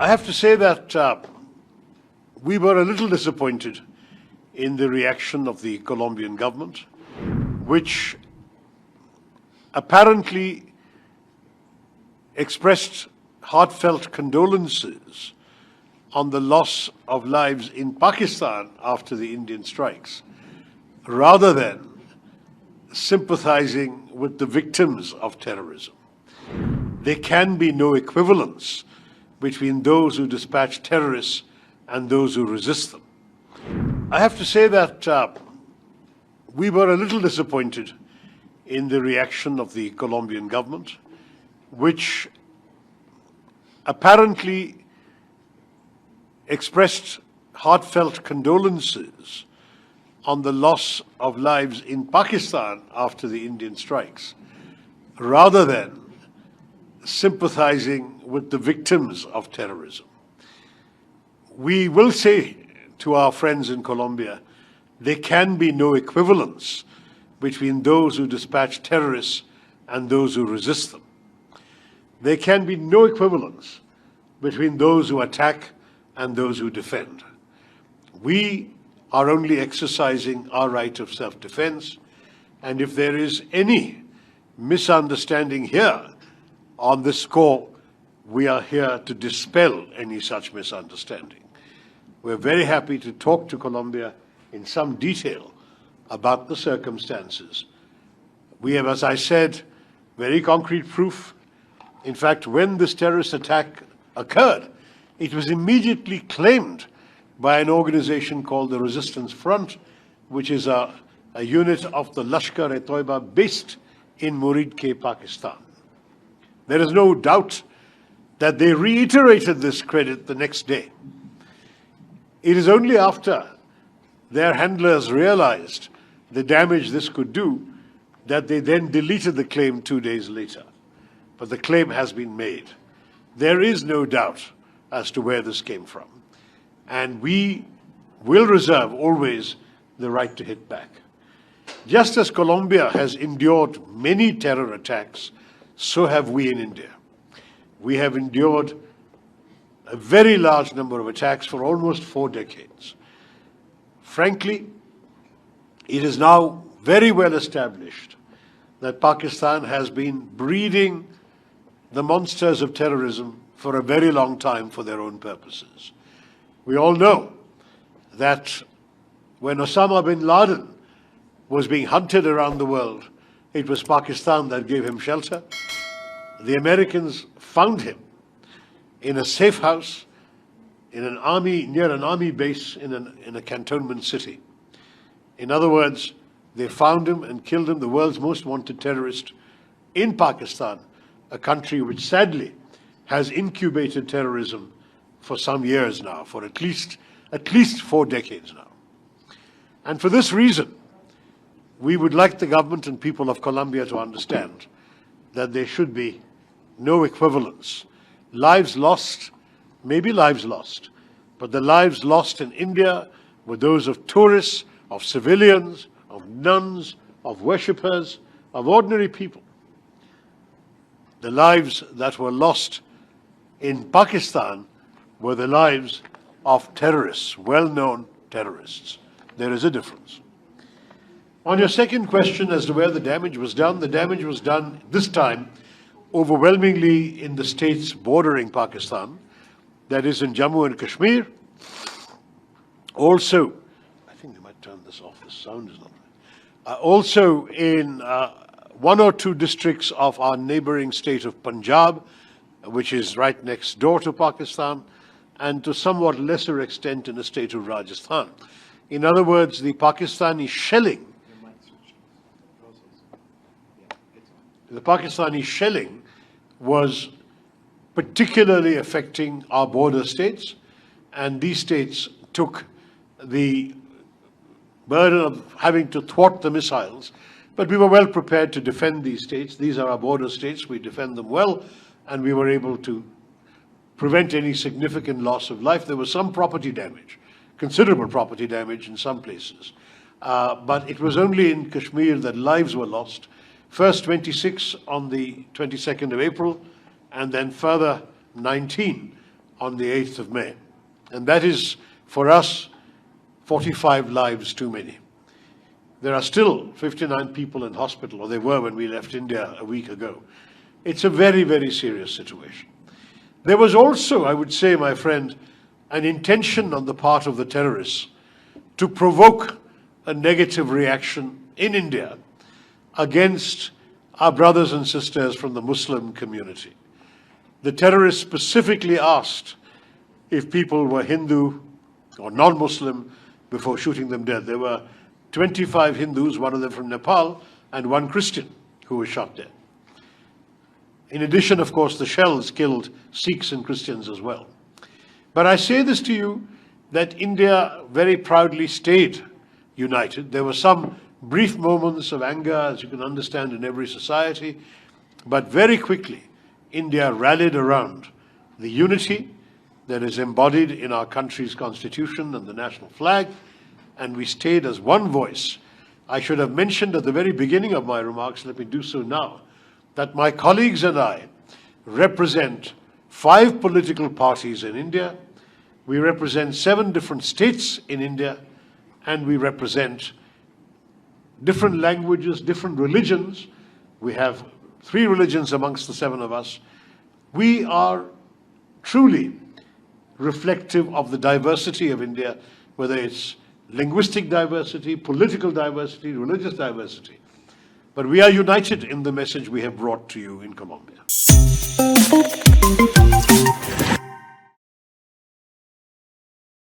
I have to say that we were a little disappointed in the reaction of the Colombian government, which apparently expressed heartfelt condolences on the loss of lives in Pakistan after the Indian strikes, rather than sympathizing with the victims of terrorism. There can be no equivalence between those who dispatch terrorists and those who resist them. I have to say that we were a little disappointed in the reaction of the Colombian government, which apparently expressed heartfelt condolences on the loss of lives in Pakistan after the Indian strikes, rather than sympathizing with the victims of terrorism. We will say to our friends in Colombia, there can be no equivalence between those who dispatch terrorists and those who resist them. There can be no equivalence between those who attack and those who defend. We are only exercising our right of self-defense, and if there is any misunderstanding here on this score, we are here to dispel any such misunderstanding. We're very happy to talk to Colombia in some detail about the circumstances. We have, as I said, very concrete proof. In fact, when this terrorist attack occurred, it was immediately claimed by an organization called the Resistance Front, which is a unit of the Lashkar-e-Toiba based in Murid-ke, Pakistan. There is no doubt that they reiterated this credit the next day. It is only after their handlers realized the damage this could do that they then deleted the claim 2 days later. But the claim has been made. There is no doubt as to where this came from. And we will reserve always the right to hit back. Just as Colombia has endured many terror attacks, so have we in India. We have endured a very large number of attacks for almost 4 decades. Frankly, it is now very well established that Pakistan has been breeding the monsters of terrorism for a very long time for their own purposes. We all know that when Osama bin Laden was being hunted around the world, it was Pakistan that gave him shelter. The Americans found him in a safe house in an army, near an army base in a cantonment city. In other words, they found him and killed him, the world's most wanted terrorist, in Pakistan, a country which sadly has incubated terrorism for some years now, for at least 4 decades now. And for this reason, we would like the government and people of Colombia to understand that there should be no equivalence. Lives lost may be lives lost, but the lives lost in India were those of tourists, of civilians, of nuns, of worshippers, of ordinary people. The lives that were lost in Pakistan were the lives of terrorists, well-known terrorists. There is a difference. On your second question as to where the damage was done this time overwhelmingly in the states bordering Pakistan, that is in Jammu and Kashmir. Also, I think they might turn this off, the sound is not right. Also in 1 or 2 districts of our neighboring state of Punjab, which is right next door to Pakistan, and to somewhat lesser extent in the state of Rajasthan. In other words, the Pakistani shelling was particularly affecting our border states, and these states took the burden of having to thwart the missiles. But we were well prepared to defend these states. These are our border states. We defend them well, and we were able to prevent any significant loss of life. There was some property damage, considerable property damage in some places. But it was only in Kashmir that lives were lost. First 26 on the 22nd of April, and then further 19 on the 8th of May. And that is, for us, 45 lives too many. There are still 59 people in hospital, or they were when we left India a week ago. It's a very, very serious situation. There was also, I would say, my friend, an intention on the part of the terrorists to provoke a negative reaction in India against our brothers and sisters from the Muslim community. The terrorists specifically asked if people were Hindu or non-Muslim before shooting them dead. There were 25 Hindus, one of them from Nepal, and one Christian who was shot dead. In addition, of course, the shells killed Sikhs and Christians as well. But I say this to you, that India very proudly stayed united. There were some brief moments of anger, as you can understand, in every society, but very quickly India rallied around the unity that is embodied in our country's constitution and the national flag, and we stayed as one voice. I should have mentioned at the very beginning of my remarks, let me do so now, that my colleagues and I represent 5 political parties in India, we represent 7 different states in India, and we represent different languages, different religions. We have 3 religions amongst the 7 of us. We are truly reflective of the diversity of India, whether it's linguistic diversity, political diversity, religious diversity. But we are united in the message we have brought to you in Colombia.